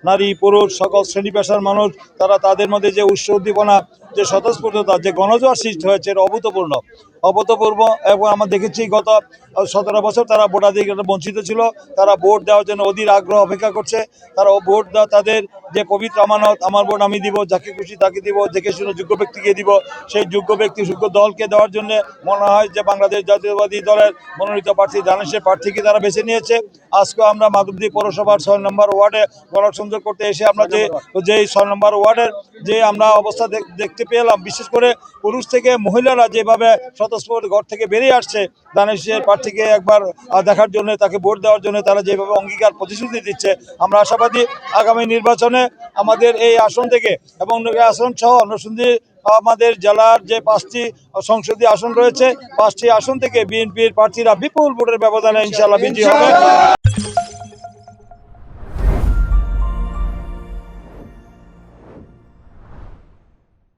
নারী পুরুষ সকল শ্রেণী পেশার মানুষ তারা তাদের মধ্যে যে উদ্দীপনা, যে স্বতঃস্ফূর্ততা, যে গণজোয়ার সৃষ্টি হয়েছে এটা অভূতপূর্ব। এবং আমরা দেখেছি গত 17 বছর তারা ভোটাধিকার বঞ্চিত ছিল, তারা ভোট দেওয়ার জন্য অধীর আগ্রহ অপেক্ষা করছে। তারা ভোট দেওয়া তাদের যে পবিত্র আমানত, আমার ভোট আমি দিব, যাকে খুশি তাকে দিব, দেখে শুনে যোগ্য ব্যক্তিকে দিব, সেই যোগ্য ব্যক্তি যোগ্য দলকে দেওয়ার জন্য মনে হয় যে বাংলাদেশ জাতীয়তাবাদী দলের মনোনীত প্রার্থী দানেশের প্রার্থীকে তারা বেছে নিয়েছে। আজকে আমরা মাধবদী পৌরসভার 6 নম্বর ওয়ার্ডে গণসংযোগ করতে এসে আমরা যে 6 নম্বর ওয়ার্ডের যে আমরা অবস্থা দেখতে পেলাম, বিশেষ করে পুরুষ থেকে মহিলারা যেভাবে স্বতঃস্ফূর্ত ঘর থেকে বেরিয়ে আসছে দানেশের প্রার্থীকে একবার দেখার জন্য, তাকে ভোট দেওয়ার জন্য তারা যেভাবে অঙ্গীকার প্রতিশ্রুতি দিচ্ছে, আমরা আশাবাদী আগামী নির্বাচনে আমাদের এই আসন থেকে এবং আসন সহ নরসিংদী আমাদের জেলার যে 5টি সংসদীয় আসন রয়েছে, 5টি আসন থেকে বিএনপির প্রার্থীরা বিপুল ভোটের ব্যবধানে ইনশাআল্লাহ বিজয়ী হবে।